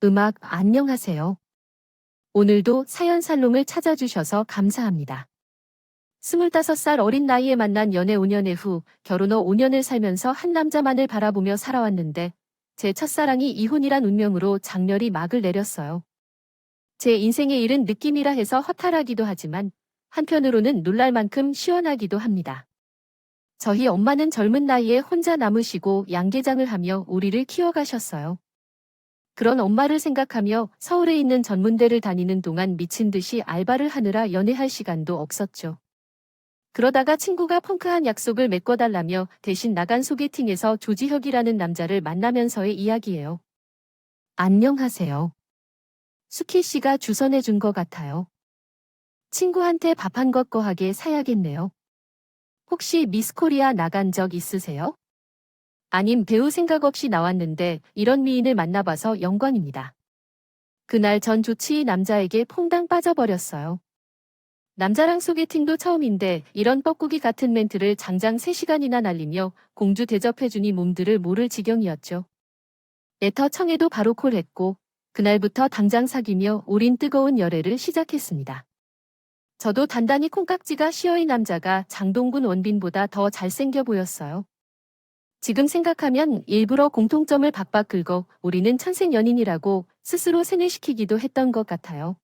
안녕하세요. 오늘도 사연 살롱을 찾아주셔서 감사합니다. 25살 어린 나이에 만난 연애 5년의 후 결혼 후 5년을 살면서 한 남자만을 바라보며 살아왔는데 제 첫사랑이 이혼이란 운명으로 장렬히 막을 내렸어요. 제 인생의 일은 느낌이라 해서 허탈하기도 하지만 한편으로는 놀랄 만큼 시원하기도 합니다. 저희 엄마는 젊은 나이에 혼자 남으시고 양계장을 하며 우리를 키워가셨어요. 그런 엄마를 생각하며 서울에 있는 전문대를 다니는 동안 미친 듯이 알바를 하느라 연애할 시간도 없었죠. 그러다가 친구가 펑크한 약속을 메꿔달라며 대신 나간 소개팅에서 조지혁이라는 남자를 만나면서의 이야기예요. 안녕하세요. 수키 씨가 주선해준 것 같아요. 친구한테 밥 한 것 거하게 사야겠네요. 혹시 미스코리아 나간 적 있으세요? 아님 배우 생각 없이 나왔는데 이런 미인을 만나봐서 영광입니다. 그날 전 조치희 남자에게 퐁당 빠져버렸어요. 남자랑 소개팅도 처음인데 이런 뻐꾸기 같은 멘트를 장장 3시간이나 날리며 공주 대접해주니 몸들을 모를 지경이었죠. 애터 청에도 바로 콜했고 그날부터 당장 사귀며 우린 뜨거운 열애를 시작했습니다. 저도 단단히 콩깍지가 씌어인 남자가 장동군 원빈보다 더 잘생겨 보였어요. 지금 생각하면 일부러 공통점을 박박 긁어 우리는 천생연인이라고 스스로 세뇌시키기도 했던 것 같아요.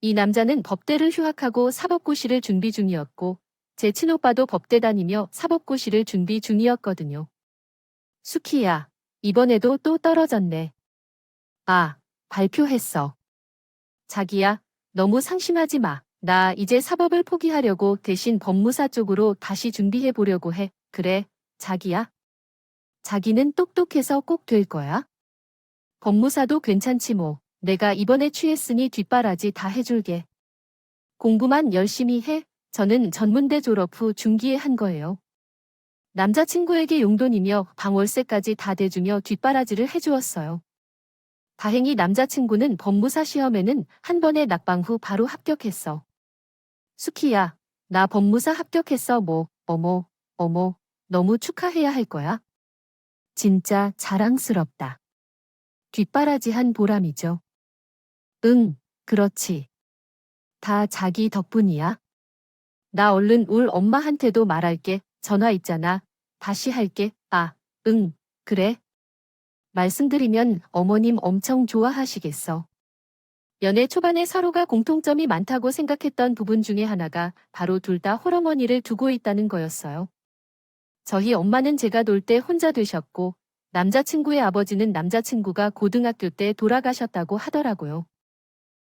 이 남자는 법대를 휴학하고 사법고시를 준비 중이었고 제 친오빠도 법대 다니며 사법고시를 준비 중이었거든요. 수키야, 이번에도 또 떨어졌네. 아, 발표했어. 자기야, 너무 상심하지 마. 나 이제 사법을 포기하려고 대신 법무사 쪽으로 다시 준비해 보려고 해. 그래, 자기야. 자기는 똑똑해서 꼭 될 거야. 법무사도 괜찮지 뭐. 내가 이번에 취했으니 뒷바라지 다 해줄게. 공부만 열심히 해. 저는 전문대 졸업 후 중기에 한 거예요. 남자친구에게 용돈이며 방월세까지 다 대주며 뒷바라지를 해주었어요. 다행히 남자친구는 법무사 시험에는 한 번에 낙방 후 바로 합격했어. 수키야, 나 법무사 합격했어 뭐. 어머, 어머, 너무 축하해야 할 거야. 진짜 자랑스럽다. 뒷바라지한 보람이죠. 응, 그렇지. 다 자기 덕분이야. 나 얼른 울 엄마한테도 말할게. 전화 있잖아. 다시 할게. 아, 응, 그래. 말씀드리면 어머님 엄청 좋아하시겠어. 연애 초반에 서로가 공통점이 많다고 생각했던 부분 중에 하나가 바로 둘 다 홀어머니를 두고 있다는 거였어요. 저희 엄마는 제가 놀 때 혼자 되셨고 남자친구의 아버지는 남자친구가 고등학교 때 돌아가셨다고 하더라고요.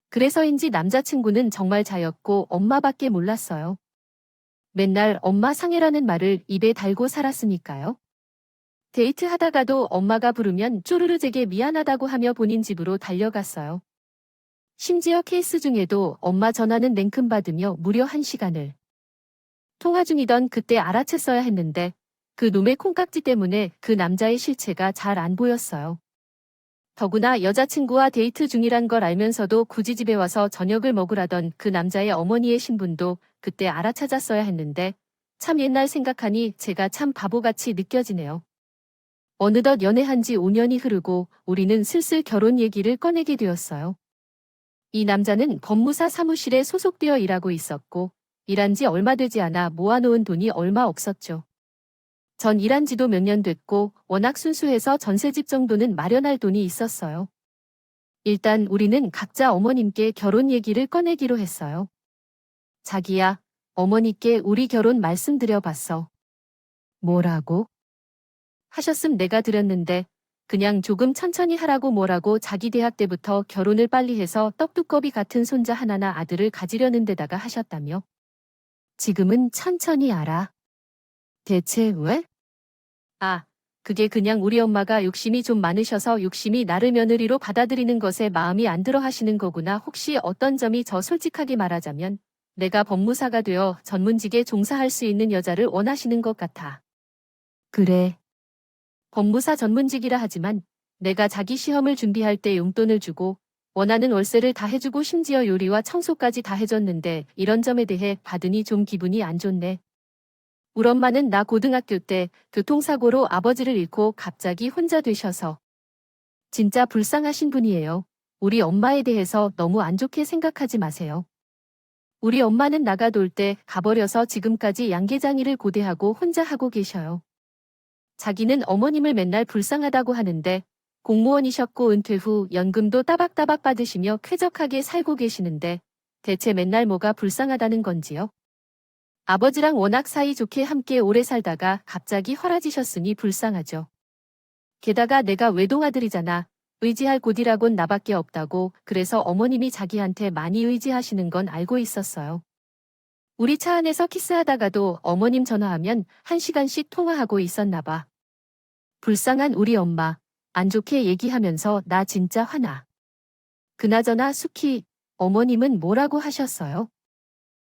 그래서인지 남자친구는 정말 자였고 엄마밖에 몰랐어요. 맨날 엄마 상해라는 말을 입에 달고 살았으니까요. 데이트하다가도 엄마가 부르면 쪼르르 제게 미안하다고 하며 본인 집으로 달려갔어요. 심지어 케이스 중에도 엄마 전화는 냉큼 받으며 무려 1시간을 통화 중이던 그때 알아챘어야 했는데 그 놈의 콩깍지 때문에 그 남자의 실체가 잘 안 보였어요. 더구나 여자친구와 데이트 중이란 걸 알면서도 굳이 집에 와서 저녁을 먹으라던 그 남자의 어머니의 신분도 그때 알아찾았어야 했는데 참 옛날 생각하니 제가 참 바보같이 느껴지네요. 어느덧 연애한 지 5년이 흐르고 우리는 슬슬 결혼 얘기를 꺼내게 되었어요. 이 남자는 법무사 사무실에 소속되어 일하고 있었고 일한 지 얼마 되지 않아 모아놓은 돈이 얼마 없었죠. 전 일한 지도 몇 년 됐고 워낙 순수해서 전세집 정도는 마련할 돈이 있었어요. 일단 우리는 각자 어머님께 결혼 얘기를 꺼내기로 했어요. 자기야, 어머니께 우리 결혼 말씀드려봤어. 뭐라고? 하셨음 내가 드렸는데 그냥 조금 천천히 하라고 뭐라고 자기 대학 때부터 결혼을 빨리 해서 떡두꺼비 같은 손자 하나나 아들을 가지려는 데다가 하셨다며. 지금은 천천히 알아. 대체 왜? 아, 그게 그냥 우리 엄마가 욕심이 좀 많으셔서 욕심이 나를 며느리로 받아들이는 것에 마음이 안 들어 하시는 거구나. 혹시 어떤 점이 저 솔직하게 말하자면 내가 법무사가 되어 전문직에 종사할 수 있는 여자를 원하시는 것 같아. 그래. 법무사 전문직이라 하지만 내가 자기 시험을 준비할 때 용돈을 주고 원하는 월세를 다 해주고 심지어 요리와 청소까지 다 해줬는데 이런 점에 대해 받으니 좀 기분이 안 좋네. 우리 엄마는 나 고등학교 때 교통사고로 아버지를 잃고 갑자기 혼자 되셔서 진짜 불쌍하신 분이에요. 우리 엄마에 대해서 너무 안 좋게 생각하지 마세요. 우리 엄마는 나가돌 때 가버려서 지금까지 양계장이를 고대하고 혼자 하고 계셔요. 자기는 어머님을 맨날 불쌍하다고 하는데 공무원이셨고 은퇴 후 연금도 따박따박 받으시며 쾌적하게 살고 계시는데 대체 맨날 뭐가 불쌍하다는 건지요? 아버지랑 워낙 사이좋게 함께 오래 살다가 갑자기 허라지셨으니 불쌍하죠. 게다가 내가 외동아들이잖아. 의지할 곳이라곤 나밖에 없다고. 그래서 어머님이 자기한테 많이 의지하시는 건 알고 있었어요. 우리 차 안에서 키스하다가도 어머님 전화하면 1시간씩 통화하고 있었나 봐. 불쌍한 우리 엄마. 안 좋게 얘기하면서 나 진짜 화나. 그나저나 수키, 어머님은 뭐라고 하셨어요?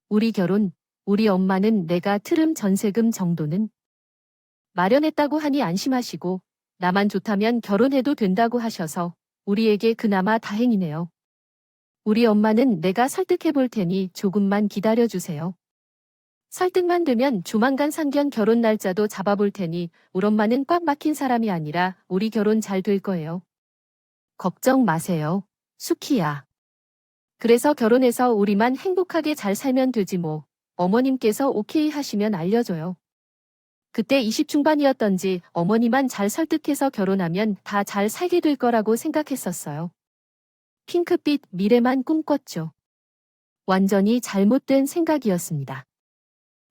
우리 결혼, 우리 엄마는 내가 트름 전세금 정도는 마련했다고 하니 안심하시고 나만 좋다면 결혼해도 된다고 하셔서 우리에게 그나마 다행이네요. 우리 엄마는 내가 설득해 볼 테니 조금만 기다려 주세요. 설득만 되면 조만간 상견 결혼 날짜도 잡아볼 테니 우리 엄마는 꽉 막힌 사람이 아니라 우리 결혼 잘 될 거예요. 걱정 마세요. 수키야. 그래서 결혼해서 우리만 행복하게 잘 살면 되지 뭐. 어머님께서 오케이 하시면 알려줘요. 그때 20 중반이었던지 어머니만 잘 설득해서 결혼하면 다 잘 살게 될 거라고 생각했었어요. 핑크빛 미래만 꿈꿨죠. 완전히 잘못된 생각이었습니다.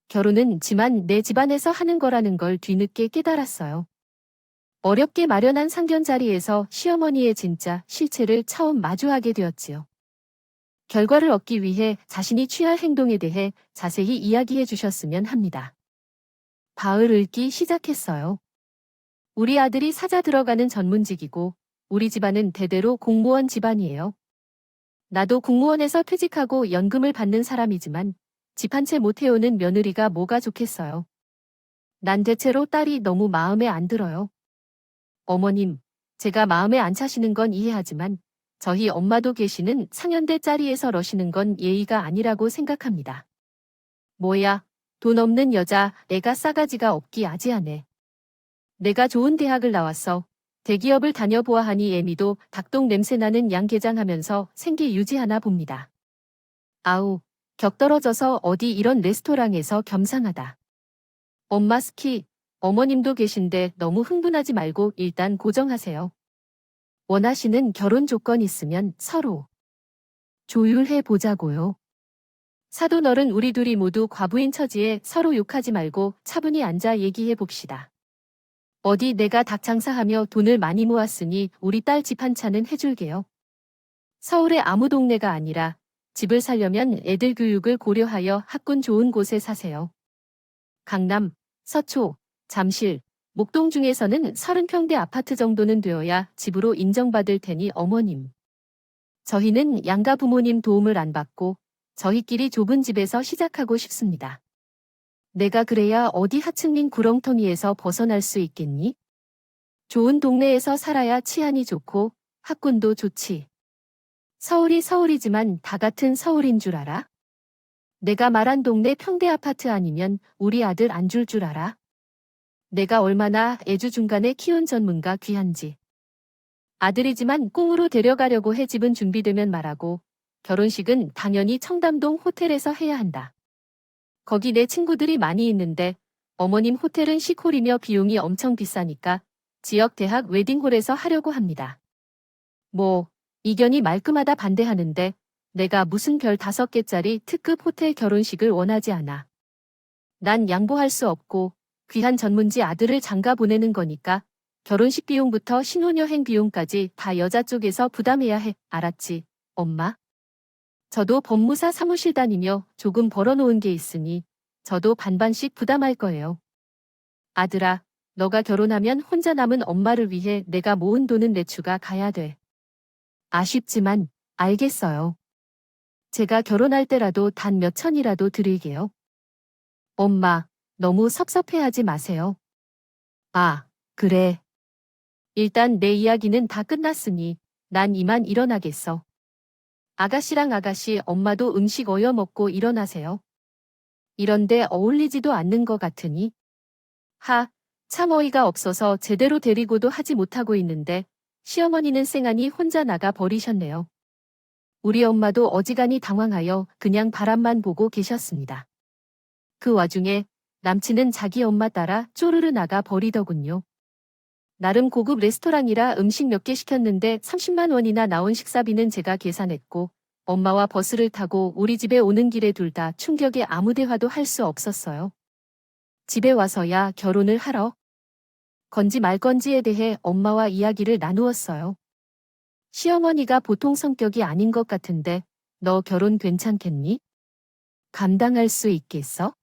결혼은 지만 내 집안에서 하는 거라는 걸 뒤늦게 깨달았어요. 어렵게 마련한 상견 자리에서 시어머니의 진짜 실체를 처음 마주하게 되었지요. 결과를 얻기 위해 자신이 취할 행동에 대해 자세히 이야기해 주셨으면 합니다. 바을 읽기 시작했어요. 우리 아들이 사자 들어가는 전문직이고 우리 집안은 대대로 공무원 집안이에요. 나도 공무원에서 퇴직하고 연금을 받는 사람이지만 집 한 채 못 해오는 며느리가 뭐가 좋겠어요. 난 대체로 딸이 너무 마음에 안 들어요. 어머님, 제가 마음에 안 차시는 건 이해하지만 저희 엄마도 계시는 상현대 자리에서 러시는 건 예의가 아니라고 생각합니다. 뭐야, 돈 없는 여자, 애가 싸가지가 없기 아지하네. 내가 좋은 대학을 나왔어. 대기업을 다녀보아하니 애미도 닭똥 냄새나는 양계장하면서 생계 유지하나 봅니다. 아우, 격떨어져서 어디 이런 레스토랑에서 겸상하다. 엄마 스키, 어머님도 계신데 너무 흥분하지 말고 일단 고정하세요. 원하시는 결혼 조건 있으면 서로 조율해 보자고요. 사돈어른 우리 둘이 모두 과부인 처지에 서로 욕하지 말고 차분히 앉아 얘기해 봅시다. 어디 내가 닭 장사하며 돈을 많이 모았으니 우리 딸 집 한 차는 해줄게요. 서울의 아무 동네가 아니라 집을 살려면 애들 교육을 고려하여 학군 좋은 곳에 사세요. 강남, 서초, 잠실, 목동 중에서는 30평대 아파트 정도는 되어야 집으로 인정받을 테니 어머님. 저희는 양가 부모님 도움을 안 받고 저희끼리 좁은 집에서 시작하고 싶습니다. 내가 그래야 어디 하층민 구렁텅이에서 벗어날 수 있겠니? 좋은 동네에서 살아야 치안이 좋고 학군도 좋지. 서울이 서울이지만 다 같은 서울인 줄 알아? 내가 말한 동네 평대 아파트 아니면 우리 아들 안 줄 줄 알아? 내가 얼마나 애주 중간에 키운 전문가 귀한지. 아들이지만 꽁으로 데려가려고 해 집은 준비되면 말하고 결혼식은 당연히 청담동 호텔에서 해야 한다. 거기 내 친구들이 많이 있는데 어머님 호텔은 시콜이며 비용이 엄청 비싸니까 지역 대학 웨딩홀에서 하려고 합니다. 뭐 이견이 말끔하다 반대하는데 내가 무슨 별 5개짜리 특급 호텔 결혼식을 원하지 않아. 난 양보할 수 없고 귀한 전문지 아들을 장가 보내는 거니까 결혼식 비용부터 신혼여행 비용까지 다 여자 쪽에서 부담해야 해. 알았지, 엄마? 저도 법무사 사무실 다니며 조금 벌어놓은 게 있으니 저도 반반씩 부담할 거예요. 아들아, 너가 결혼하면 혼자 남은 엄마를 위해 내가 모은 돈은 내추가 가야 돼. 아쉽지만 알겠어요. 제가 결혼할 때라도 단 몇 천이라도 드릴게요. 엄마, 너무 섭섭해하지 마세요. 아, 그래. 일단 내 이야기는 다 끝났으니 난 이만 일어나겠어. 아가씨랑 아가씨 엄마도 음식 어여 먹고 일어나세요. 이런데 어울리지도 않는 것 같으니. 참 어이가 없어서 제대로 데리고도 하지 못하고 있는데 시어머니는 쌩하니 혼자 나가 버리셨네요. 우리 엄마도 어지간히 당황하여 그냥 바람만 보고 계셨습니다. 그 와중에 남친은 자기 엄마 따라 쪼르르 나가 버리더군요. 나름 고급 레스토랑이라 음식 몇 개 시켰는데 30만 원이나 나온 식사비는 제가 계산했고 엄마와 버스를 타고 우리 집에 오는 길에 둘 다 충격에 아무 대화도 할 수 없었어요. 집에 와서야 결혼을 하러 건지 말 건지에 대해 엄마와 이야기를 나누었어요. 시어머니가 보통 성격이 아닌 것 같은데 너 결혼 괜찮겠니? 감당할 수 있겠어?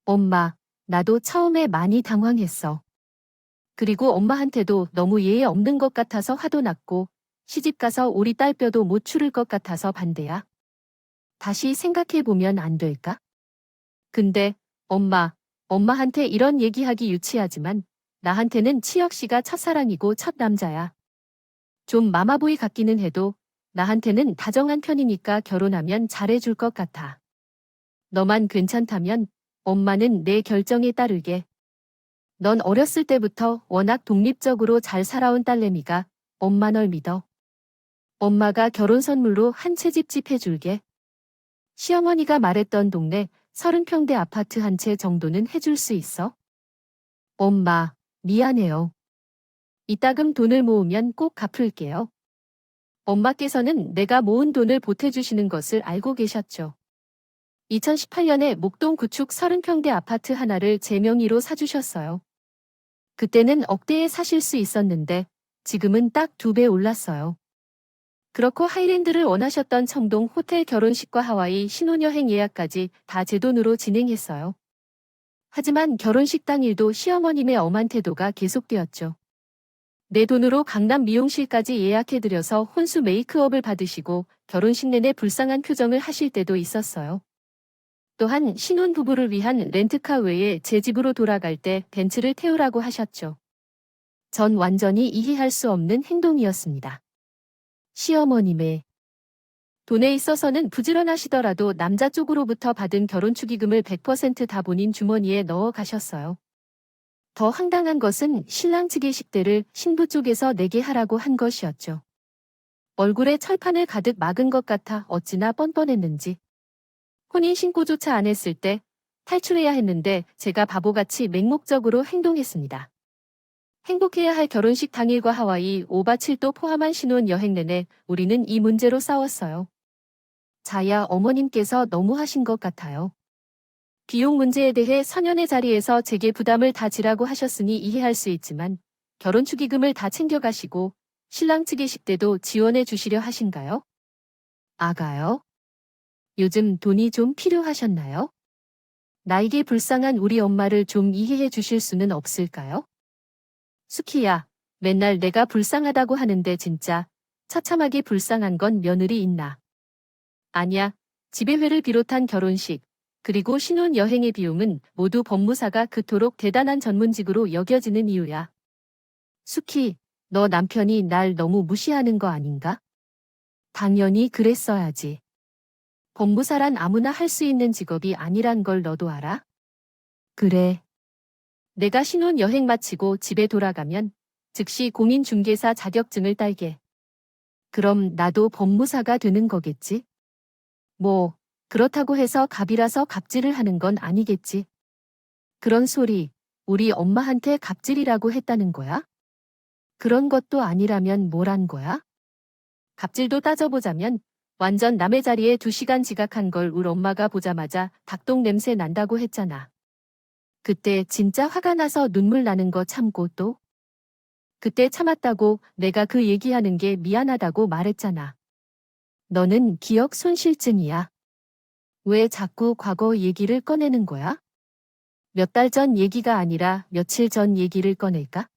엄마, 나도 처음에 많이 당황했어. 그리고 엄마한테도 너무 예의 없는 것 같아서 화도 났고 시집가서 우리 딸 뼈도 못 추릴 것 같아서 반대야. 다시 생각해보면 안 될까? 근데 엄마한테 이런 얘기하기 유치하지만 나한테는 치혁 씨가 첫사랑이고 첫 남자야. 좀 마마보이 같기는 해도 나한테는 다정한 편이니까 결혼하면 잘해줄 것 같아. 너만 괜찮다면 엄마는 내 결정에 따르게. 넌 어렸을 때부터 워낙 독립적으로 잘 살아온 딸내미가 엄마 널 믿어. 엄마가 결혼 선물로 한 채 집 해줄게. 시어머니가 말했던 동네 30평대 아파트 한 채 정도는 해줄 수 있어? 엄마, 미안해요. 이따금 돈을 모으면 꼭 갚을게요. 엄마께서는 내가 모은 돈을 보태주시는 것을 알고 계셨죠. 2018년에 목동 구축 30평대 아파트 하나를 제 명의로 사주셨어요. 그때는 억대에 사실 수 있었는데 지금은 딱 2배 올랐어요. 그렇고 하이랜드를 원하셨던 청동 호텔 결혼식과 하와이 신혼여행 예약까지 다 제 돈으로 진행했어요. 하지만 결혼식 당일도 시어머님의 엄한 태도가 계속되었죠. 내 돈으로 강남 미용실까지 예약해드려서 혼수 메이크업을 받으시고 결혼식 내내 불쌍한 표정을 하실 때도 있었어요. 또한 신혼부부를 위한 렌트카 외에 제 집으로 돌아갈 때 벤츠를 태우라고 하셨죠. 전 완전히 이해할 수 없는 행동이었습니다. 시어머님의 돈에 있어서는 부지런하시더라도 남자 쪽으로부터 받은 결혼 축의금을 100% 다 본인 주머니에 넣어 가셨어요. 더 황당한 것은 신랑 측의 식대를 신부 쪽에서 내게 하라고 한 것이었죠. 얼굴에 철판을 가득 막은 것 같아 어찌나 뻔뻔했는지. 혼인신고조차 안 했을 때 탈출해야 했는데 제가 바보같이 맹목적으로 행동했습니다. 행복해야 할 결혼식 당일과 하와이 5박 7도 포함한 신혼 여행 내내 우리는 이 문제로 싸웠어요. 자야 어머님께서 너무 하신 것 같아요. 비용 문제에 대해 선연의 자리에서 제게 부담을 다 지라고 하셨으니 이해할 수 있지만 결혼 축의금을 다 챙겨가시고 신랑 측의 식대도 지원해 주시려 하신가요? 아가요? 요즘 돈이 좀 필요하셨나요? 나에게 불쌍한 우리 엄마를 좀 이해해 주실 수는 없을까요? 수키야, 맨날 내가 불쌍하다고 하는데 진짜 처참하게 불쌍한 건 며느리 있나? 아니야, 집예회를 비롯한 결혼식, 그리고 신혼여행의 비용은 모두 법무사가 그토록 대단한 전문직으로 여겨지는 이유야. 수키, 너 남편이 날 너무 무시하는 거 아닌가? 당연히 그랬어야지. 법무사란 아무나 할 수 있는 직업이 아니란 걸 너도 알아? 그래. 내가 신혼여행 마치고 집에 돌아가면 즉시 공인중개사 자격증을 딸게. 그럼 나도 법무사가 되는 거겠지? 뭐, 그렇다고 해서 갑이라서 갑질을 하는 건 아니겠지. 그런 소리, 우리 엄마한테 갑질이라고 했다는 거야? 그런 것도 아니라면 뭘 한 거야? 갑질도 따져보자면 완전 남의 자리에 2시간 지각한 걸 우리 엄마가 보자마자 닭똥 냄새 난다고 했잖아. 그때 진짜 화가 나서 눈물 나는 거 참고 또? 그때 참았다고 내가 그 얘기하는 게 미안하다고 말했잖아. 너는 기억 손실증이야. 왜 자꾸 과거 얘기를 꺼내는 거야? 몇 달 전 얘기가 아니라 며칠 전 얘기를 꺼낼까?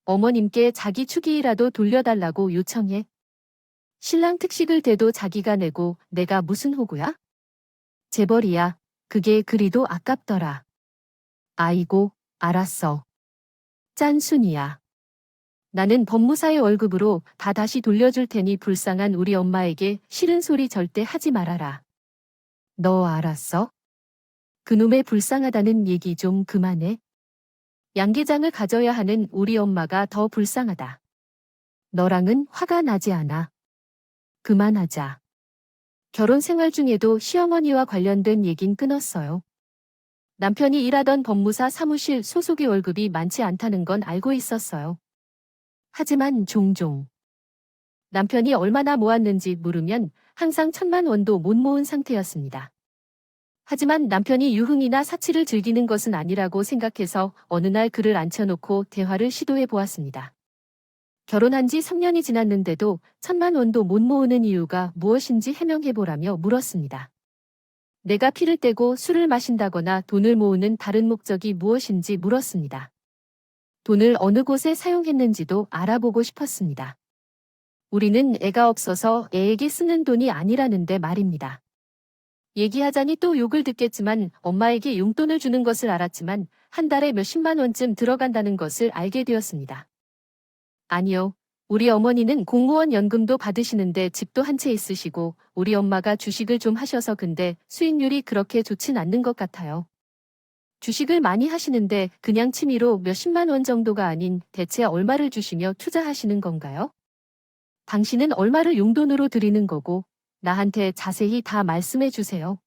어머님께 자기 축의라도 돌려달라고 요청해. 신랑 특식을 대도 자기가 내고 내가 무슨 호구야? 재벌이야. 그게 그리도 아깝더라. 아이고, 알았어. 짠순이야. 나는 법무사의 월급으로 다 다시 돌려줄 테니 불쌍한 우리 엄마에게 싫은 소리 절대 하지 말아라. 너 알았어? 그놈의 불쌍하다는 얘기 좀 그만해. 양계장을 가져야 하는 우리 엄마가 더 불쌍하다. 너랑은 화가 나지 않아. 그만하자. 결혼 생활 중에도 시어머니와 관련된 얘긴 끊었어요. 남편이 일하던 법무사 사무실 소속의 월급이 많지 않다는 건 알고 있었어요. 하지만 종종 남편이 얼마나 모았는지 물으면 항상 1,000만 원도 못 모은 상태였습니다. 하지만 남편이 유흥이나 사치를 즐기는 것은 아니라고 생각해서 어느 날 그를 앉혀놓고 대화를 시도해 보았습니다. 결혼한 지 3년이 지났는데도 1,000만 원도 못 모으는 이유가 무엇인지 해명해보라며 물었습니다. 내가 피를 떼고 술을 마신다거나 돈을 모으는 다른 목적이 무엇인지 물었습니다. 돈을 어느 곳에 사용했는지도 알아보고 싶었습니다. 우리는 애가 없어서 애에게 쓰는 돈이 아니라는데 말입니다. 얘기하자니 또 욕을 듣겠지만 엄마에게 용돈을 주는 것을 알았지만 한 달에 몇십만 원쯤 들어간다는 것을 알게 되었습니다. 아니요. 우리 어머니는 공무원 연금도 받으시는데 집도 한 채 있으시고 우리 엄마가 주식을 좀 하셔서 근데 수익률이 그렇게 좋진 않는 것 같아요. 주식을 많이 하시는데 그냥 취미로 몇십만 원 정도가 아닌 대체 얼마를 주시며 투자하시는 건가요? 당신은 얼마를 용돈으로 드리는 거고 나한테 자세히 다 말씀해 주세요.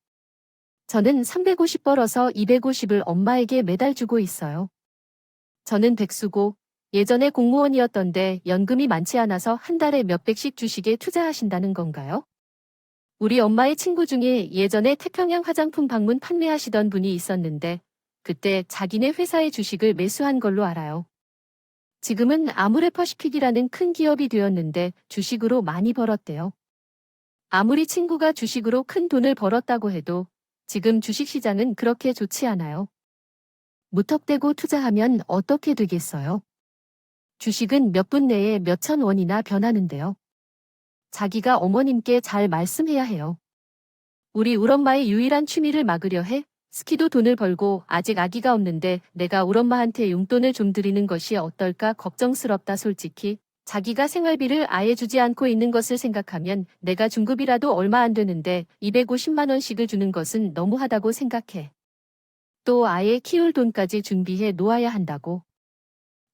저는 350 벌어서 250을 엄마에게 매달 주고 있어요. 저는 백수고 예전에 공무원이었던데 연금이 많지 않아서 한 달에 몇백씩 주식에 투자하신다는 건가요? 우리 엄마의 친구 중에 예전에 태평양 화장품 방문 판매하시던 분이 있었는데 그때 자기네 회사의 주식을 매수한 걸로 알아요. 지금은 아무래퍼시픽이라는 큰 기업이 되었는데 주식으로 많이 벌었대요. 아무리 친구가 주식으로 큰 돈을 벌었다고 해도 지금 주식시장은 그렇게 좋지 않아요. 무턱대고 투자하면 어떻게 되겠어요? 주식은 몇 분 내에 몇천 원이나 변하는데요. 자기가 어머님께 잘 말씀해야 해요. 우리 울엄마의 유일한 취미를 막으려 해? 스키도 돈을 벌고 아직 아기가 없는데 내가 울엄마한테 용돈을 좀 드리는 것이 어떨까 걱정스럽다 솔직히. 자기가 생활비를 아예 주지 않고 있는 것을 생각하면 내가 중급이라도 얼마 안 되는데 250만 원씩을 주는 것은 너무하다고 생각해. 또 아예 키울 돈까지 준비해 놓아야 한다고.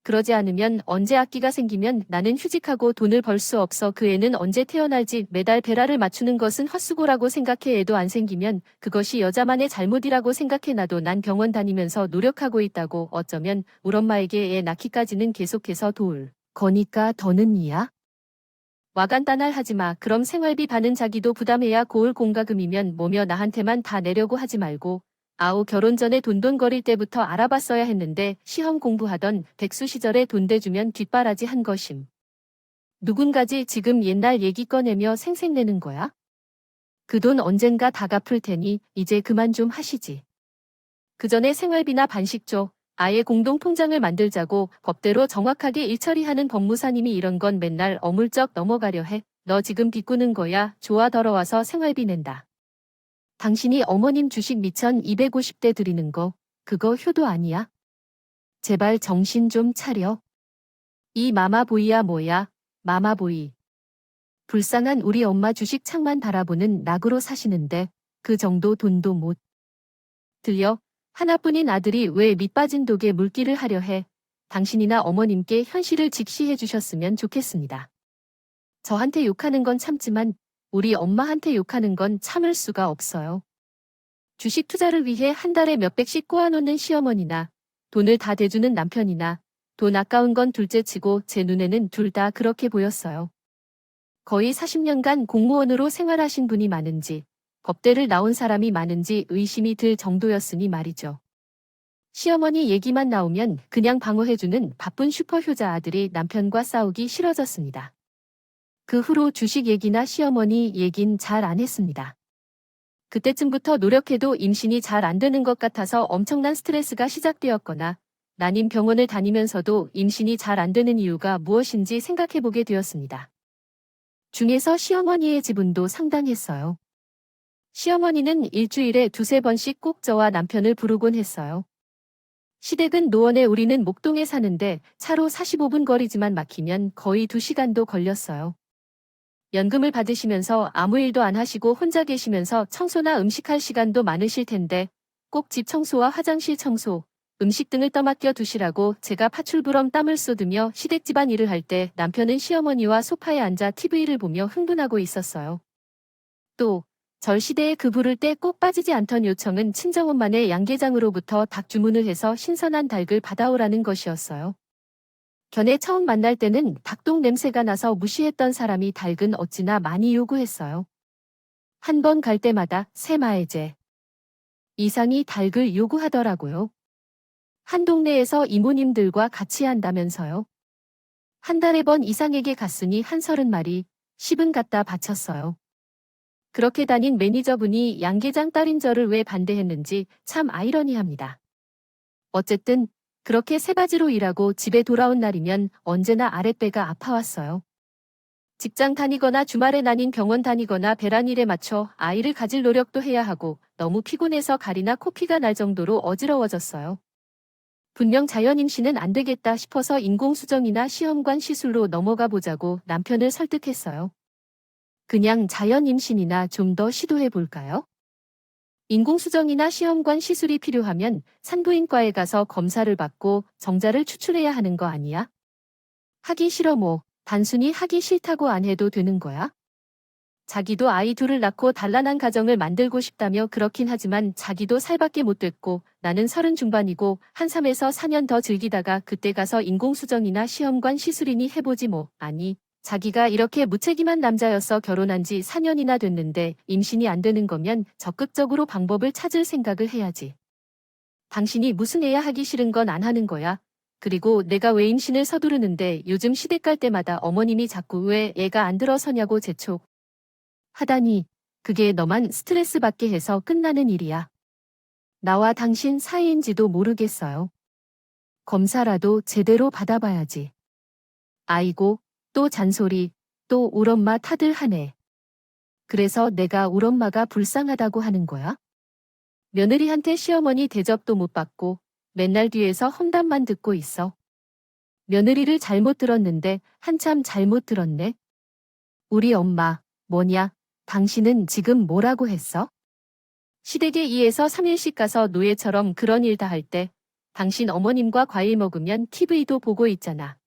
그러지 않으면 언제 악기가 생기면 나는 휴직하고 돈을 벌 수 없어 그 애는 언제 태어날지 매달 배라를 맞추는 것은 헛수고라고 생각해 애도 안 생기면 그것이 여자만의 잘못이라고 생각해 나도 난 병원 다니면서 노력하고 있다고 어쩌면 울엄마에게 애 낳기까지는 계속해서 도울 거니까 더는 이야? 와간단할 하지마. 그럼 생활비 반은 자기도 부담해야 고을 공과금이면 뭐며 나한테만 다 내려고 하지 말고 아우 결혼 전에 돈돈거릴 때부터 알아봤어야 했는데 시험 공부하던 백수 시절에 돈 대주면 뒷바라지 한 것임. 누군가지 지금 옛날 얘기 꺼내며 생색내는 거야? 그 돈 언젠가 다 갚을 테니 이제 그만 좀 하시지. 그 전에 생활비나 반씩 줘. 아예 공동 통장을 만들자고 법대로 정확하게 일처리하는 법무사님이 이런 건 맨날 어물쩍 넘어가려 해. 너 지금 비꾸는 거야. 좋아 더러워서 생활비 낸다. 당신이 어머님 주식 미천 250대 드리는 거 그거 효도 아니야? 제발 정신 좀 차려. 이 마마보이야 뭐야? 마마보이. 불쌍한 우리 엄마 주식 창만 바라보는 낙으로 사시는데 그 정도 돈도 못 들여? 하나뿐인 아들이 왜 밑빠진 독에 물기를 하려 해? 당신이나 어머님께 현실을 직시해 주셨으면 좋겠습니다. 저한테 욕하는 건 참지만 우리 엄마한테 욕하는 건 참을 수가 없어요. 주식 투자를 위해 한 달에 몇백씩 꼬아놓는 시어머니나 돈을 다 대주는 남편이나 돈 아까운 건 둘째치고 제 눈에는 둘 다 그렇게 보였어요. 거의 40년간 공무원으로 생활하신 분이 많은지 법대를 나온 사람이 많은지 의심이 들 정도였으니 말이죠. 시어머니 얘기만 나오면 그냥 방어해주는 바쁜 슈퍼효자 아들이 남편과 싸우기 싫어졌습니다. 그 후로 주식 얘기나 시어머니 얘긴 잘 안 했습니다. 그때쯤부터 노력해도 임신이 잘 안 되는 것 같아서 엄청난 스트레스가 시작되었거나 난임 병원을 다니면서도 임신이 잘 안 되는 이유가 무엇인지 생각해보게 되었습니다. 중에서 시어머니의 지분도 상당했어요. 시어머니는 일주일에 두세 번씩 꼭 저와 남편을 부르곤 했어요. 시댁은 노원에 우리는 목동에 사는데 차로 45분 거리지만 막히면 거의 2시간도 걸렸어요. 연금을 받으시면서 아무 일도 안 하시고 혼자 계시면서 청소나 음식할 시간도 많으실 텐데 꼭 집 청소와 화장실 청소, 음식 등을 떠맡겨 두시라고 제가 파출부럼 땀을 쏟으며 시댁 집안 일을 할 때 남편은 시어머니와 소파에 앉아 TV를 보며 흥분하고 있었어요. 또 절 시대에 그 부를 때 꼭 빠지지 않던 요청은 친정엄마네 양계장으로부터 닭 주문을 해서 신선한 닭을 받아오라는 것이었어요. 견해 처음 만날 때는 닭똥 냄새가 나서 무시했던 사람이 닭은 어찌나 많이 요구했어요. 한 번 갈 때마다 새마해제 이상이 닭을 요구하더라고요. 한 동네에서 이모님들과 같이 한다면서요. 한 달에 번 이상에게 갔으니 한 30마리, 10은 갖다 바쳤어요. 그렇게 다닌 매니저분이 양계장 딸인 저를 왜 반대했는지 참 아이러니합니다. 어쨌든 그렇게 새바지로 일하고 집에 돌아온 날이면 언제나 아랫배가 아파왔어요. 직장 다니거나 주말에 나뉜 병원 다니거나 배란일에 맞춰 아이를 가질 노력도 해야 하고 너무 피곤해서 가리나 코피가 날 정도로 어지러워졌어요. 분명 자연 임신은 안 되겠다 싶어서 인공수정이나 시험관 시술로 넘어가 보자고 남편을 설득했어요. 그냥 자연 임신이나 좀 더 시도해 볼까요? 인공수정이나 시험관 시술이 필요하면 산부인과에 가서 검사를 받고 정자를 추출해야 하는 거 아니야? 하기 싫어 뭐, 단순히 하기 싫다고 안 해도 되는 거야? 자기도 아이 둘을 낳고 단란한 가정을 만들고 싶다며 그렇긴 하지만 자기도 살밖에 못 됐고 나는 30 중반이고 한 3에서 4년 더 즐기다가 그때 가서 인공수정이나 시험관 시술이니 해보지 뭐. 아니, 자기가 이렇게 무책임한 남자여서 결혼한 지 4년이나 됐는데 임신이 안 되는 거면 적극적으로 방법을 찾을 생각을 해야지. 당신이 무슨 애야 하기 싫은 건 안 하는 거야. 그리고 내가 왜 임신을 서두르는데 요즘 시댁 갈 때마다 어머님이 자꾸 왜 애가 안 들어서냐고 재촉. 하다니, 그게 너만 스트레스 받게 해서 끝나는 일이야. 나와 당신 사이인지도 모르겠어요. 검사라도 제대로 받아봐야지. 아이고, 또 잔소리, 또 울엄마 탓을 하네. 그래서 내가 울엄마가 불쌍하다고 하는 거야? 며느리한테 시어머니 대접도 못 받고 맨날 뒤에서 험담만 듣고 있어. 며느리를 잘못 들었는데 한참 잘못 들었네. 우리 엄마, 뭐냐? 당신은 지금 뭐라고 했어? 시댁에 2에서 3일씩 가서 노예처럼 그런 일 다 할 때 당신 어머님과 과일 먹으면 TV도 보고 있잖아.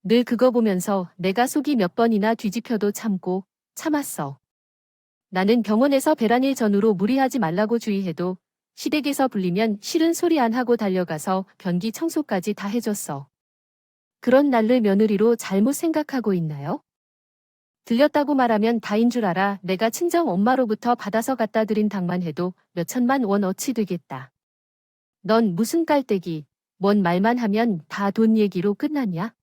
늘 그거 보면서 내가 속이 몇 번이나 뒤집혀도 참고 참았어. 나는 병원에서 배란일 전후로 무리하지 말라고 주의해도 시댁에서 불리면 싫은 소리 안 하고 달려가서 변기 청소까지 다 해줬어. 그런 날를 며느리로 잘못 생각하고 있나요? 들렸다고 말하면 다인 줄 알아. 내가 친정 엄마로부터 받아서 갖다 드린 닭만 해도 몇 천만 원 어치 되겠다. 넌 무슨 깔때기, 뭔 말만 하면 다 돈 얘기로 끝나냐?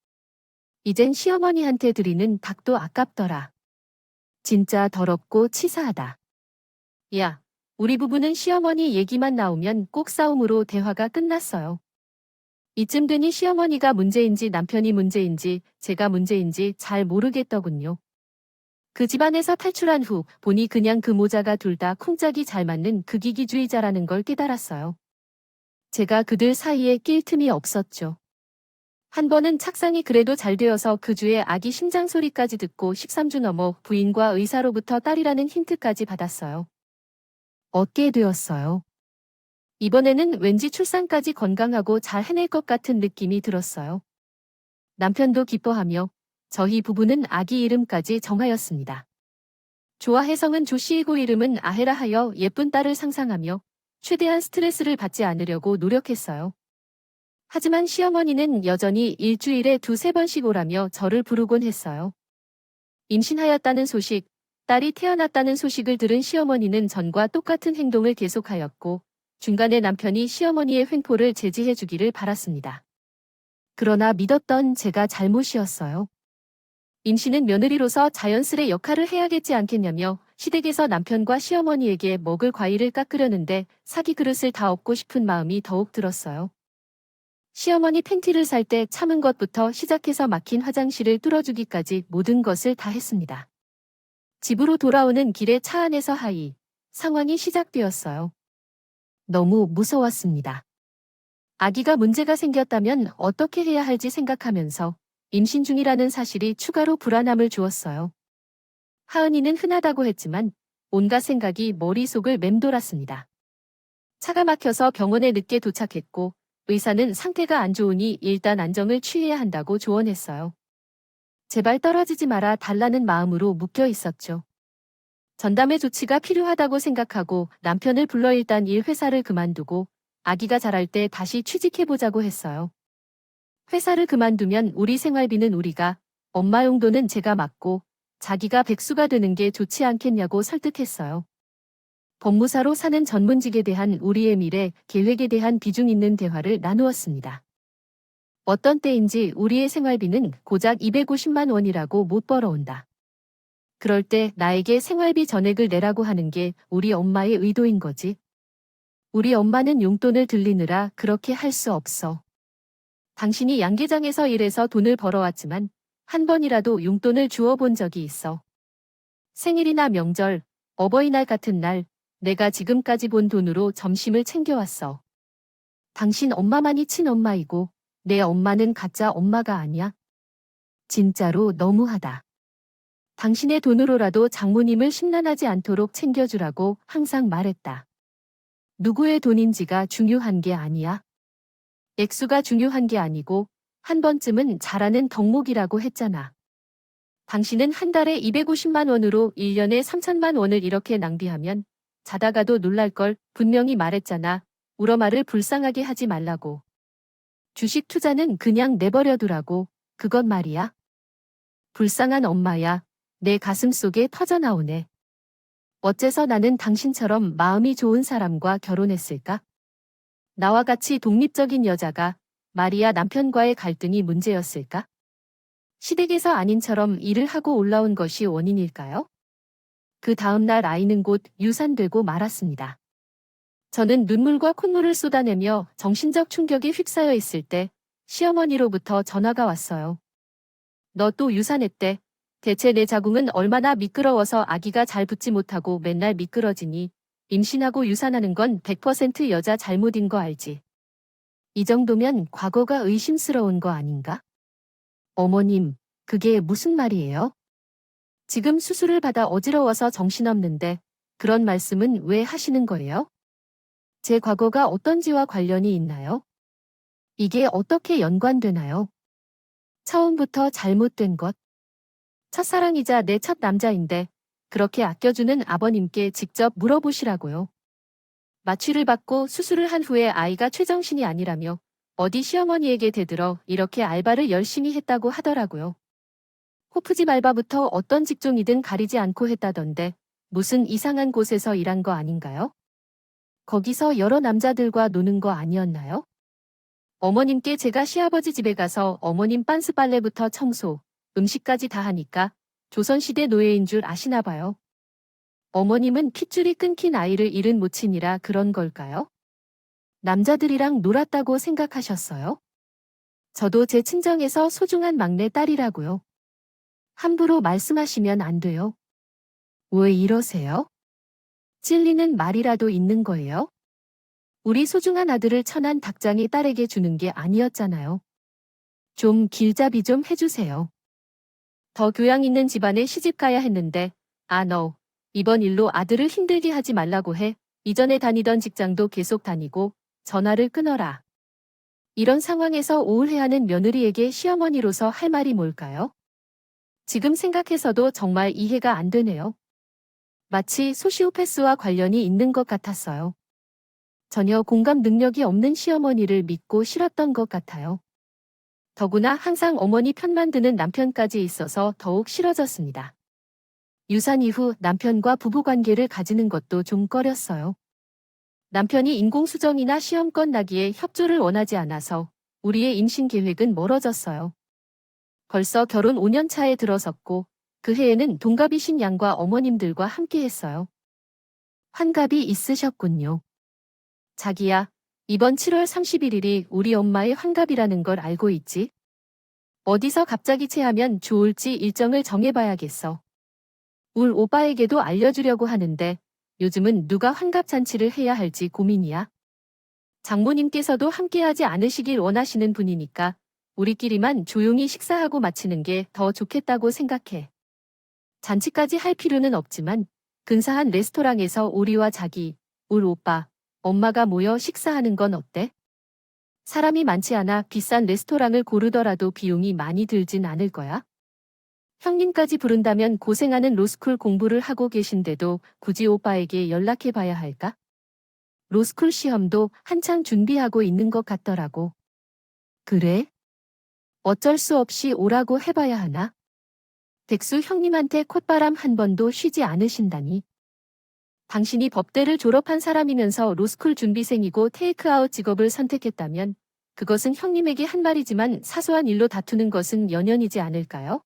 이젠 시어머니한테 드리는 닭도 아깝더라. 진짜 더럽고 치사하다. 야, 우리 부부는 시어머니 얘기만 나오면 꼭 싸움으로 대화가 끝났어요. 이쯤 되니 시어머니가 문제인지 남편이 문제인지 제가 문제인지 잘 모르겠더군요. 그 집안에서 탈출한 후 보니 그냥 그 모자가 둘 다 쿵짝이 잘 맞는 극이기주의자라는 걸 깨달았어요. 제가 그들 사이에 낄 틈이 없었죠. 한 번은 착상이 그래도 잘 되어서 그 주에 아기 심장 소리까지 듣고 13주 넘어 부인과 의사로부터 딸이라는 힌트까지 받았어요. 얻게 되었어요. 이번에는 왠지 출산까지 건강하고 잘 해낼 것 같은 느낌이 들었어요. 남편도 기뻐하며 저희 부부는 아기 이름까지 정하였습니다. 조아혜성은 조씨이고 이름은 아헤라 하여 예쁜 딸을 상상하며 최대한 스트레스를 받지 않으려고 노력했어요. 하지만 시어머니는 여전히 일주일에 2~3번씩 오라며 저를 부르곤 했어요. 임신하였다는 소식, 딸이 태어났다는 소식을 들은 시어머니는 전과 똑같은 행동을 계속하였고 중간에 남편이 시어머니의 횡포를 제지해 주기를 바랐습니다. 그러나 믿었던 제가 잘못이었어요. 임신은 며느리로서 자연스레 역할을 해야겠지 않겠냐며 시댁에서 남편과 시어머니에게 먹을 과일을 깎으려는데 사기 그릇을 다 엎고 싶은 마음이 더욱 들었어요. 시어머니 팬티를 살 때 참은 것부터 시작해서 막힌 화장실을 뚫어주기까지 모든 것을 다 했습니다. 집으로 돌아오는 길에 차 안에서 상황이 시작되었어요. 너무 무서웠습니다. 아기가 문제가 생겼다면 어떻게 해야 할지 생각하면서 임신 중이라는 사실이 추가로 불안함을 주었어요. 하은이는 흔하다고 했지만 온갖 생각이 머릿속을 맴돌았습니다. 차가 막혀서 병원에 늦게 도착했고 의사는 상태가 안 좋으니 일단 안정을 취해야 한다고 조언했어요. 제발 떨어지지 마라 달라는 마음으로 묶여 있었죠. 전담의 조치가 필요하다고 생각하고 남편을 불러 일단 회사를 그만두고 아기가 자랄 때 다시 취직해보자고 했어요. 회사를 그만두면 우리 생활비는 우리가, 엄마 용돈은 제가 맡고 자기가 백수가 되는 게 좋지 않겠냐고 설득했어요. 법무사로 사는 전문직에 대한 우리의 미래 계획에 대한 비중 있는 대화를 나누었습니다. 어떤 때인지 우리의 생활비는 고작 250만 원이라고 못 벌어온다. 그럴 때 나에게 생활비 전액을 내라고 하는 게 우리 엄마의 의도인 거지. 우리 엄마는 용돈을 들리느라 그렇게 할 수 없어. 당신이 양계장에서 일해서 돈을 벌어왔지만 한 번이라도 용돈을 주어 본 적이 있어. 생일이나 명절, 어버이날 같은 날 내가 지금까지 본 돈으로 점심을 챙겨왔어. 당신 엄마만이 친엄마이고 내 엄마는 가짜 엄마가 아니야. 진짜로 너무하다. 당신의 돈으로라도 장모님을 심란하지 않도록 챙겨주라고 항상 말했다. 누구의 돈인지가 중요한 게 아니야. 액수가 중요한 게 아니고 한 번쯤은 잘하는 덕목이라고 했잖아. 당신은 한 달에 250만 원으로 1년에 3천만 원을 이렇게 낭비하면 자다가도 놀랄걸 분명히 말했잖아. 울어말을 불쌍하게 하지 말라고. 주식 투자는 그냥 내버려 두라고. 그건 말이야. 불쌍한 엄마야. 내 가슴 속에 터져나오네. 어째서 나는 당신처럼 마음이 좋은 사람과 결혼했을까? 나와 같이 독립적인 여자가 마리아 남편과의 갈등이 문제였을까? 시댁에서 아닌처럼 일을 하고 올라온 것이 원인일까요? 그 다음 날 아이는 곧 유산되고 말았습니다. 저는 눈물과 콧물을 쏟아내며 정신적 충격에 휩싸여 있을 때 시어머니로부터 전화가 왔어요. 너 또 유산했대. 대체 내 자궁은 얼마나 미끄러워서 아기가 잘 붙지 못하고 맨날 미끄러지니 임신하고 유산하는 건 100% 여자 잘못인 거 알지? 이 정도면 과거가 의심스러운 거 아닌가? 어머님, 그게 무슨 말이에요? 지금 수술을 받아 어지러워서 정신없는데 그런 말씀은 왜 하시는 거예요? 제 과거가 어떤지와 관련이 있나요? 이게 어떻게 연관되나요? 처음부터 잘못된 것. 첫사랑이자 내 첫 남자인데 그렇게 아껴주는 아버님께 직접 물어보시라고요. 마취를 받고 수술을 한 후에 아이가 최정신이 아니라며 어디 시어머니에게 대들어 이렇게 알바를 열심히 했다고 하더라고요. 호프집 알바부터 어떤 직종이든 가리지 않고 했다던데 무슨 이상한 곳에서 일한 거 아닌가요? 거기서 여러 남자들과 노는 거 아니었나요? 어머님께 제가 시아버지 집에 가서 어머님 빤스 빨래부터 청소, 음식까지 다 하니까 조선시대 노예인 줄 아시나 봐요. 어머님은 핏줄이 끊긴 아이를 잃은 모친이라 그런 걸까요? 남자들이랑 놀았다고 생각하셨어요? 저도 제 친정에서 소중한 막내 딸이라고요. 함부로 말씀하시면 안 돼요. 왜 이러세요? 찔리는 말이라도 있는 거예요? 우리 소중한 아들을 천한 닭장이 딸에게 주는 게 아니었잖아요. 좀 길잡이 좀 해주세요. 더 교양 있는 집안에 시집 가야 했는데, 너, 이번 일로 아들을 힘들게 하지 말라고 해. 이전에 다니던 직장도 계속 다니고, 전화를 끊어라. 이런 상황에서 우울해하는 며느리에게 시어머니로서 할 말이 뭘까요? 지금 생각해서도 정말 이해가 안 되네요. 마치 소시오패스와 관련이 있는 것 같았어요. 전혀 공감 능력이 없는 시어머니를 믿고 싫었던 것 같아요. 더구나 항상 어머니 편만 드는 남편까지 있어서 더욱 싫어졌습니다. 유산 이후 남편과 부부관계를 가지는 것도 좀 꺼렸어요. 남편이 인공수정이나 시험권 나기에 협조를 원하지 않아서 우리의 임신 계획은 멀어졌어요. 벌써 결혼 5년 차에 들어섰고 그 해에는 동갑이신 양과 어머님들과 함께 했어요. 환갑이 있으셨군요. 자기야, 이번 7월 31일이 우리 엄마의 환갑이라는 걸 알고 있지? 어디서 갑자기 체하면 좋을지 일정을 정해봐야겠어. 울 오빠에게도 알려주려고 하는데 요즘은 누가 환갑잔치를 해야 할지 고민이야. 장모님께서도 함께하지 않으시길 원하시는 분이니까 우리끼리만 조용히 식사하고 마치는 게 더 좋겠다고 생각해. 잔치까지 할 필요는 없지만 근사한 레스토랑에서 우리와 자기, 울 오빠, 엄마가 모여 식사하는 건 어때? 사람이 많지 않아 비싼 레스토랑을 고르더라도 비용이 많이 들진 않을 거야? 형님까지 부른다면 고생하는 로스쿨 공부를 하고 계신데도 굳이 오빠에게 연락해 봐야 할까? 로스쿨 시험도 한창 준비하고 있는 것 같더라고. 그래? 어쩔 수 없이 오라고 해봐야 하나? 덱수 형님한테 콧바람 한 번도 쉬지 않으신다니. 당신이 법대를 졸업한 사람이면서 로스쿨 준비생이고 테이크아웃 직업을 선택했다면 그것은 형님에게 한 말이지만 사소한 일로 다투는 것은 연연이지 않을까요?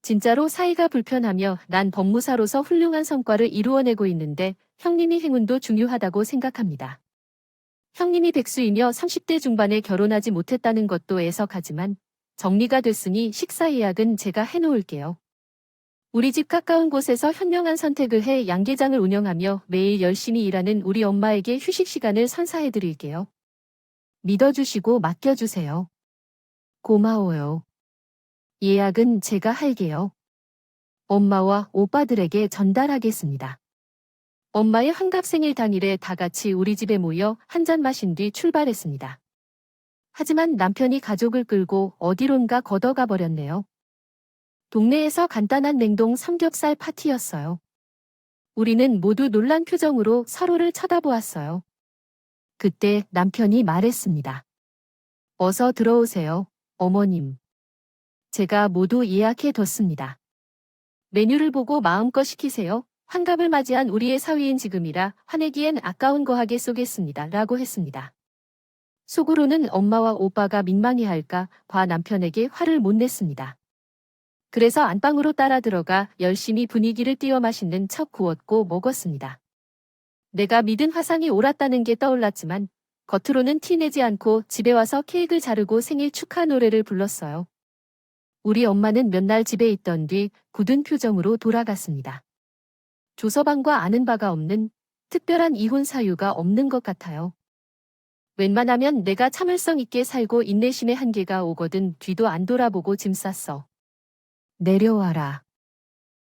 진짜로 사이가 불편하며 난 법무사로서 훌륭한 성과를 이루어내고 있는데 형님이 행운도 중요하다고 생각합니다. 형님이 백수이며 30대 중반에 결혼하지 못했다는 것도 애석하지만 정리가 됐으니 식사 예약은 제가 해놓을게요. 우리 집 가까운 곳에서 현명한 선택을 해 양계장을 운영하며 매일 열심히 일하는 우리 엄마에게 휴식 시간을 선사해드릴게요. 믿어주시고 맡겨주세요. 고마워요. 예약은 제가 할게요. 엄마와 오빠들에게 전달하겠습니다. 엄마의 환갑 생일 당일에 다 같이 우리 집에 모여 한잔 마신 뒤 출발했습니다. 하지만 남편이 가족을 끌고 어디론가 걷어가 버렸네요. 동네에서 간단한 냉동 삼겹살 파티였어요. 우리는 모두 놀란 표정으로 서로를 쳐다보았어요. 그때 남편이 말했습니다. 어서 들어오세요, 어머님. 제가 모두 예약해뒀습니다. 메뉴를 보고 마음껏 시키세요. 환갑을 맞이한 우리의 사위인 지금이라 화내기엔 아까운 거하게 쏘겠습니다. 라고 했습니다. 속으로는 엄마와 오빠가 민망해할까 봐 남편에게 화를 못 냈습니다. 그래서 안방으로 따라 들어가 열심히 분위기를 띄워 맛있는 척 구웠고 먹었습니다. 내가 믿은 화상이 옳았다는 게 떠올랐지만 겉으로는 티내지 않고 집에 와서 케이크를 자르고 생일 축하 노래를 불렀어요. 우리 엄마는 몇 날 집에 있던 뒤 굳은 표정으로 돌아갔습니다. 조서방과 아는 바가 없는 특별한 이혼 사유가 없는 것 같아요. 웬만하면 내가 참을성 있게 살고 인내심의 한계가 오거든 뒤도 안 돌아보고 짐 쌌어. 내려와라.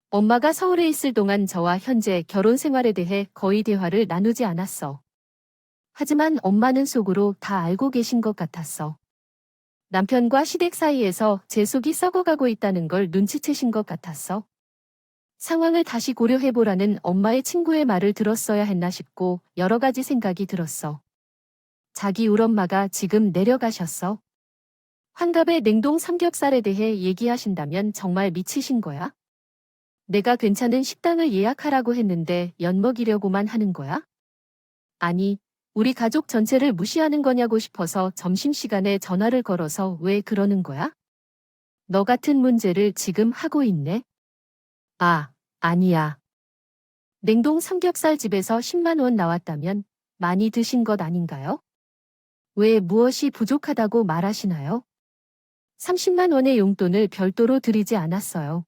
엄마가 서울에 있을 동안 저와 현재 결혼 생활에 대해 거의 대화를 나누지 않았어. 하지만 엄마는 속으로 다 알고 계신 것 같았어. 남편과 시댁 사이에서 제 속이 썩어가고 있다는 걸 눈치채신 것 같았어. 상황을 다시 고려해보라는 엄마의 친구의 말을 들었어야 했나 싶고 여러 가지 생각이 들었어. 자기 울엄마가 지금 내려가셨어. 환갑의 냉동 삼겹살에 대해 얘기하신다면 정말 미치신 거야? 내가 괜찮은 식당을 예약하라고 했는데 엿먹이려고만 하는 거야? 아니, 우리 가족 전체를 무시하는 거냐고 싶어서 점심시간에 전화를 걸어서 왜 그러는 거야? 너 같은 문제를 지금 하고 있네? 아, 아니야. 냉동 삼겹살 집에서 10만 원 나왔다면 많이 드신 것 아닌가요? 왜 무엇이 부족하다고 말하시나요? 30만 원의 용돈을 별도로 드리지 않았어요.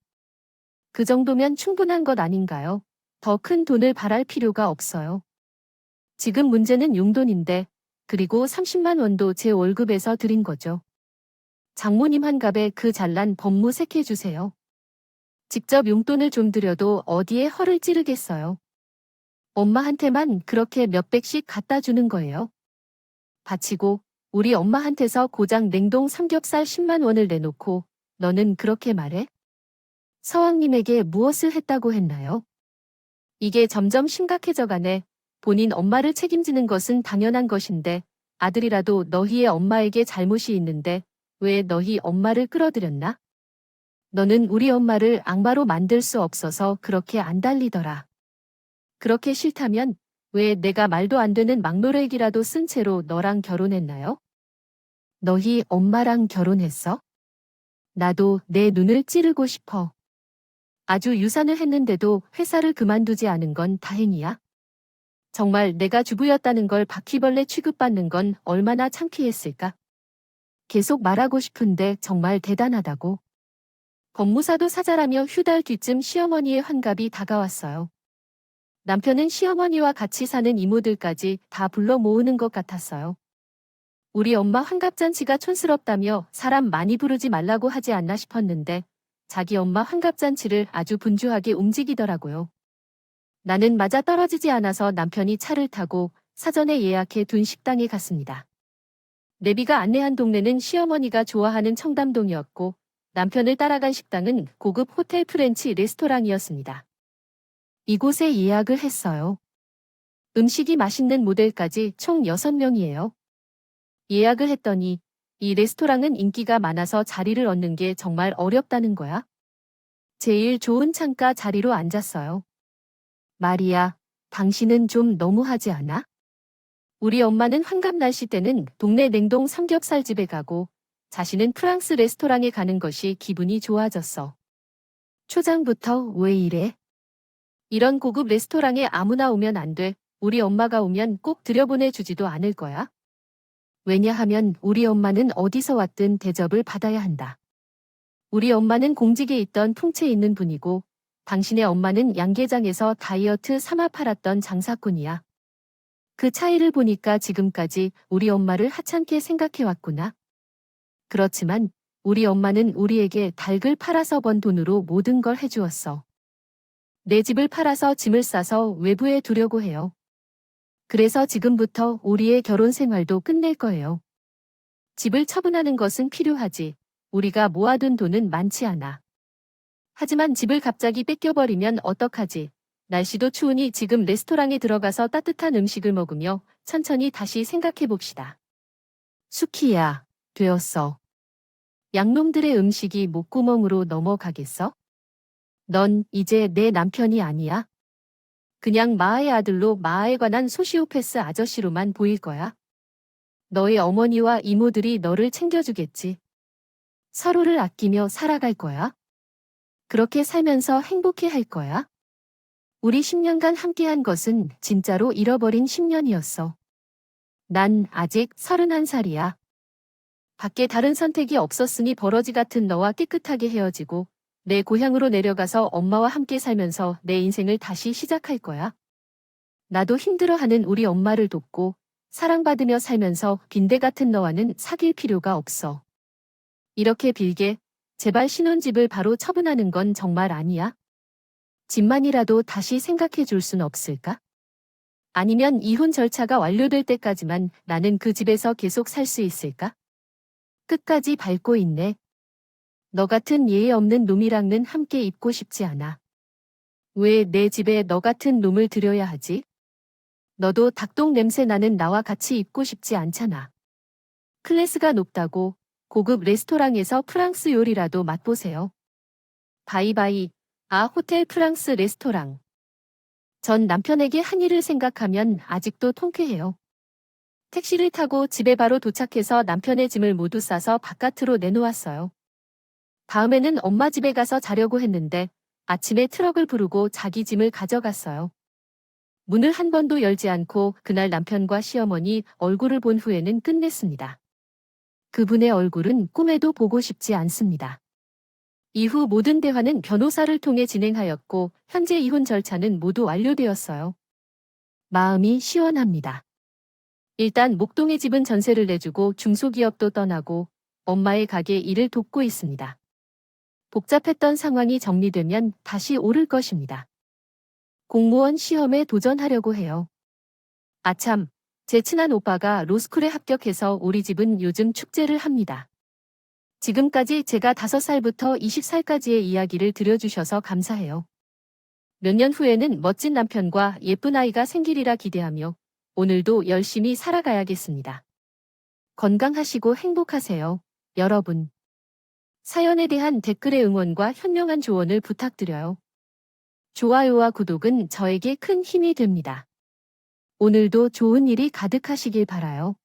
그 정도면 충분한 것 아닌가요? 더 큰 돈을 바랄 필요가 없어요. 지금 문제는 용돈인데, 그리고 30만 원도 제 월급에서 드린 거죠. 장모님 환갑에 그 잘난 법무색 해주세요. 직접 용돈을 좀 드려도 어디에 허를 찌르겠어요. 엄마한테만 그렇게 몇백씩 갖다 주는 거예요. 바치고 우리 엄마한테서 고작 냉동 삼겹살 10만 원을 내놓고 너는 그렇게 말해? 서왕님에게 무엇을 했다고 했나요? 이게 점점 심각해져가네. 본인 엄마를 책임지는 것은 당연한 것인데 아들이라도 너희의 엄마에게 잘못이 있는데 왜 너희 엄마를 끌어들였나? 너는 우리 엄마를 악마로 만들 수 없어서 그렇게 안 달리더라. 그렇게 싫다면 왜 내가 말도 안 되는 막노래기라도 쓴 채로 너랑 결혼했나요? 너희 엄마랑 결혼했어? 나도 내 눈을 찌르고 싶어. 아주 유산을 했는데도 회사를 그만두지 않은 건 다행이야. 정말 내가 주부였다는 걸 바퀴벌레 취급받는 건 얼마나 창피했을까? 계속 말하고 싶은데 정말 대단하다고. 법무사도 사자라며 휴달 뒤쯤 시어머니의 환갑이 다가왔어요. 남편은 시어머니와 같이 사는 이모들까지 다 불러 모으는 것 같았어요. 우리 엄마 환갑잔치가 촌스럽다며 사람 많이 부르지 말라고 하지 않나 싶었는데 자기 엄마 환갑잔치를 아주 분주하게 움직이더라고요. 나는 맞아 떨어지지 않아서 남편이 차를 타고 사전에 예약해 둔 식당에 갔습니다. 내비가 안내한 동네는 시어머니가 좋아하는 청담동이었고 남편을 따라간 식당은 고급 호텔 프렌치 레스토랑이었습니다. 이곳에 예약을 했어요. 음식이 맛있는 모델까지 총 6명이에요. 예약을 했더니 이 레스토랑은 인기가 많아서 자리를 얻는 게 정말 어렵다는 거야. 제일 좋은 창가 자리로 앉았어요. 마리아, 당신은 좀 너무하지 않아? 우리 엄마는 환갑 날씨 때는 동네 냉동 삼겹살집에 가고 자신은 프랑스 레스토랑에 가는 것이 기분이 좋아졌어. 초장부터 왜 이래? 이런 고급 레스토랑에 아무나 오면 안 돼. 우리 엄마가 오면 꼭 들여보내주지도 않을 거야. 왜냐하면 우리 엄마는 어디서 왔든 대접을 받아야 한다. 우리 엄마는 공직에 있던 풍채 있는 분이고 당신의 엄마는 양계장에서 다이어트 삼아 팔았던 장사꾼이야. 그 차이를 보니까 지금까지 우리 엄마를 하찮게 생각해왔구나. 그렇지만 우리 엄마는 우리에게 닭을 팔아서 번 돈으로 모든 걸 해주었어. 내 집을 팔아서 짐을 싸서 외부에 두려고 해요. 그래서 지금부터 우리의 결혼 생활도 끝낼 거예요. 집을 처분하는 것은 필요하지. 우리가 모아둔 돈은 많지 않아. 하지만 집을 갑자기 뺏겨버리면 어떡하지? 날씨도 추우니 지금 레스토랑에 들어가서 따뜻한 음식을 먹으며 천천히 다시 생각해봅시다. 수키야, 되었어. 양놈들의 음식이 목구멍으로 넘어가겠어? 넌 이제 내 남편이 아니야. 그냥 마아의 아들로 마아에 관한 소시오패스 아저씨로만 보일 거야. 너의 어머니와 이모들이 너를 챙겨주겠지. 서로를 아끼며 살아갈 거야. 그렇게 살면서 행복해 할 거야. 우리 10년간 함께한 것은 진짜로 잃어버린 10년이었어. 난 아직 31살이야. 밖에 다른 선택이 없었으니 버러지 같은 너와 깨끗하게 헤어지고 내 고향으로 내려가서 엄마와 함께 살면서 내 인생을 다시 시작할 거야. 나도 힘들어하는 우리 엄마를 돕고 사랑받으며 살면서 빈대 같은 너와는 사귈 필요가 없어. 이렇게 빌게 제발 신혼집을 바로 처분하는 건 정말 아니야. 집만이라도 다시 생각해 줄 순 없을까? 아니면 이혼 절차가 완료될 때까지만 나는 그 집에서 계속 살 수 있을까? 끝까지 밟고 있네. 너 같은 예의 없는 놈이랑은 함께 있고 싶지 않아. 왜 내 집에 너 같은 놈을 들여야 하지? 너도 닭똥 냄새 나는 나와 같이 있고 싶지 않잖아. 클래스가 높다고 고급 레스토랑에서 프랑스 요리라도 맛보세요. 바이바이. 아, 호텔 프랑스 레스토랑. 전 남편에게 한 일을 생각하면 아직도 통쾌해요. 택시를 타고 집에 바로 도착해서 남편의 짐을 모두 싸서 바깥으로 내놓았어요. 다음에는 엄마 집에 가서 자려고 했는데 아침에 트럭을 부르고 자기 짐을 가져갔어요. 문을 한 번도 열지 않고 그날 남편과 시어머니 얼굴을 본 후에는 끝냈습니다. 그분의 얼굴은 꿈에도 보고 싶지 않습니다. 이후 모든 대화는 변호사를 통해 진행하였고 현재 이혼 절차는 모두 완료되었어요. 마음이 시원합니다. 일단 목동의 집은 전세를 내주고 중소기업도 떠나고 엄마의 가게 일을 돕고 있습니다. 복잡했던 상황이 정리되면 다시 오를 것입니다. 공무원 시험에 도전하려고 해요. 아참, 제 친한 오빠가 로스쿨에 합격해서 우리 집은 요즘 축제를 합니다. 지금까지 제가 5살부터 20살까지의 이야기를 들려주셔서 감사해요. 몇 년 후에는 멋진 남편과 예쁜 아이가 생기리라 기대하며 오늘도 열심히 살아가야겠습니다. 건강하시고 행복하세요, 여러분. 사연에 대한 댓글의 응원과 현명한 조언을 부탁드려요. 좋아요와 구독은 저에게 큰 힘이 됩니다. 오늘도 좋은 일이 가득하시길 바라요.